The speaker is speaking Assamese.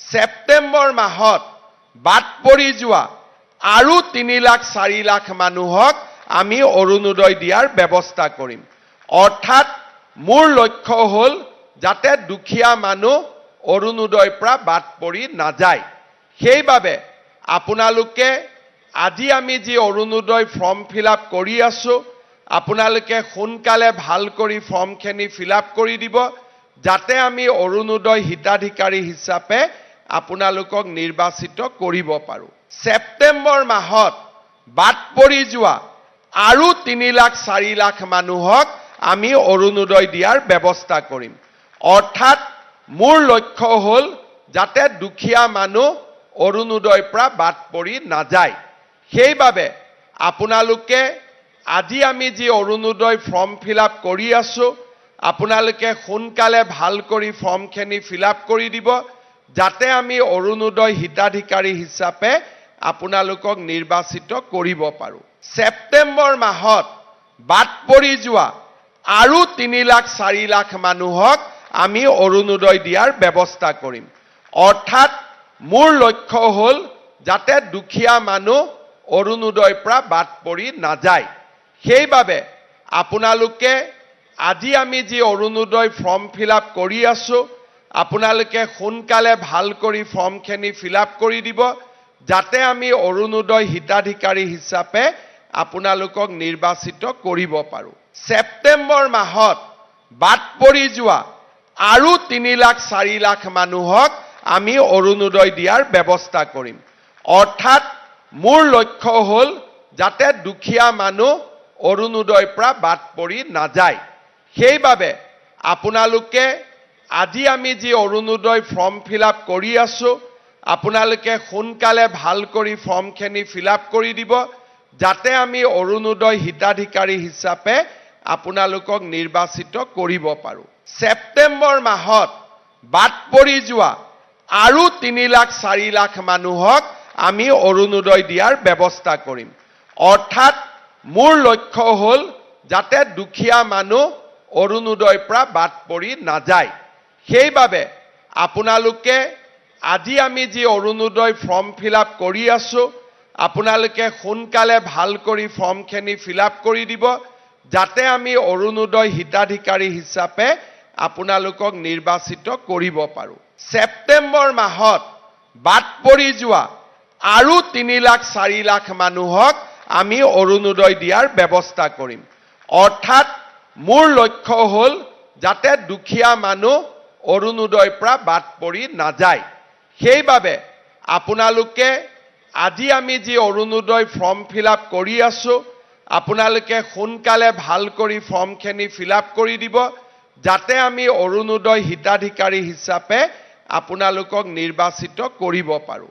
সেপ্টেম্বৰ মাহত বাদ পৰি যোৱা আৰু 3 লাখ 4 লাখ মানুহক আমি অৰুণোদয় দিয়াৰ ব্যৱস্থা কৰিম। অৰ্থাৎ মোৰ লক্ষ্য হ'ল যাতে দুখীয়া মানুহ অৰুণোদয়ৰ পৰা বাদ পৰি নাযায়। সেইবাবে আপোনালোকে আজি আমি যি অৰুণোদয় ফৰ্ম ফিলআপ কৰি আছো, আপোনালোকে সোনকালে ভাল কৰি ফৰ্মখিনি ফিলআপ কৰি দিব, যাতে আমি অৰুণোদয় হিতাধিকাৰী হিচাপে আপোনালোকক নিৰ্বাচিত কৰিব পাৰো। সেপ্টেম্বৰ মাহত বাদ পৰি যোৱা আৰু 3 লাখ 4 লাখ মানুহক আমি অৰুণোদয় দিয়াৰ ব্যৱস্থা কৰিম। অৰ্থাৎ মোৰ লক্ষ্য হ'ল যাতে দুখীয়া মানুহ অৰুণোদয়ৰ পৰা বাদ পৰি নাযায়। সেইবাবে আপোনালোকে আজি আমি যি অৰুণোদয় ফৰ্ম ফিলআপ কৰি আছো, আপোনালোকে সোনকালে ভাল কৰি ফৰ্মখিনি ফিলআপ কৰি দিব, যাতে আমি অৰুণোদয় হিতাধিকাৰী হিচাপে আপোনালোকক নিৰ্বাচিত কৰিব পাৰো। সেপ্টেম্বৰ মাহত বাদ পৰি যোৱা আৰু 3 লাখ 4 লাখ মানুহক আমি অৰুণোদয় দিয়াৰ ব্যৱস্থা কৰিম। অৰ্থাৎ মোৰ লক্ষ্য হ'ল যাতে দুখীয়া মানুহ অৰুণোদয়ৰ পৰা বাদ পৰি নাযায়। সেইবাবে আপোনালোকে আজি আমি যি অৰুণোদয় ফৰ্ম ফিলআপ কৰি আছো, আপোনালোকে সোনকালে ভাল কৰি ফৰ্মখিনি ফিলআপ কৰি দিব, যাতে আমি অৰুণোদয় হিতাধিকাৰী হিচাপে আপোনালোকক নিৰ্বাচিত কৰিব পাৰো। সেপ্টেম্বৰ মাহত বাদ পৰি যোৱা আৰু 3 লাখ 4 লাখ মানুহক আমি অৰুণোদয় দিয়াৰ ব্যৱস্থা কৰিম। অৰ্থাৎ মোৰ লক্ষ্য হ'ল যাতে দুখীয়া মানুহ অৰুণোদয়ৰ পৰা বাদ পৰি নাযায়। সেইবাবে আপোনালোকে আজি আমি যি অৰুণোদয় ফৰ্ম ফিলআপ কৰি আছো, আপোনালোকে সোনকালে ভাল কৰি ফৰ্মখিনি ফিলআপ কৰি দিব, যাতে আমি অৰুণোদয় হিতাধিকাৰী হিচাপে আপোনালোকক নিৰ্বাচিত কৰিব পাৰো। সেপ্টেম্বৰ মাহত বাদ পৰি যোৱা আৰু 3 লাখ 4 লাখ মানুহক আমি অৰুণোদয় দিয়াৰ ব্যৱস্থা কৰিম। অৰ্থাৎ মোৰ লক্ষ্য হ'ল যাতে দুখীয়া মানুহ অৰুণোদয়ৰ পৰা বাদ পৰি নাযায়। সেইবাবে আপোনালোকে আজি আমি যি অৰুণোদয় ফৰ্ম ফিলআপ কৰি আছো, আপোনালোকে সোনকালে ভাল কৰি ফৰ্মখিনি ফিলআপ কৰি দিব, যাতে আমি অৰুণোদয় হিতাধিকাৰী হিচাপে আপোনালোকক নিৰ্বাচিত কৰিব পাৰো। সেপ্টেম্বৰ মাহত বাদ পৰি যোৱা আৰু 3 লাখ 4 লাখ মানুহক আমি অৰুণোদয় দিয়াৰ ব্যৱস্থা কৰিম। অৰ্থাৎ মোৰ লক্ষ্য হ'ল যাতে দুখীয়া মানুহ অৰুণোদয়ৰ পৰা বাদ পৰি নাযায়। সেইবাবে আপোনালোকে আজি আমি যি অৰুণোদয় ফৰ্ম ফিলআপ কৰি আছো, আপোনালোকে সোনকালে ভাল কৰি ফৰ্মখিনি ফিলআপ কৰি দিব, যাতে আমি অৰুণোদয় হিতাধিকাৰী হিচাপে আপোনালোকক নিৰ্বাচিত কৰিব পাৰো।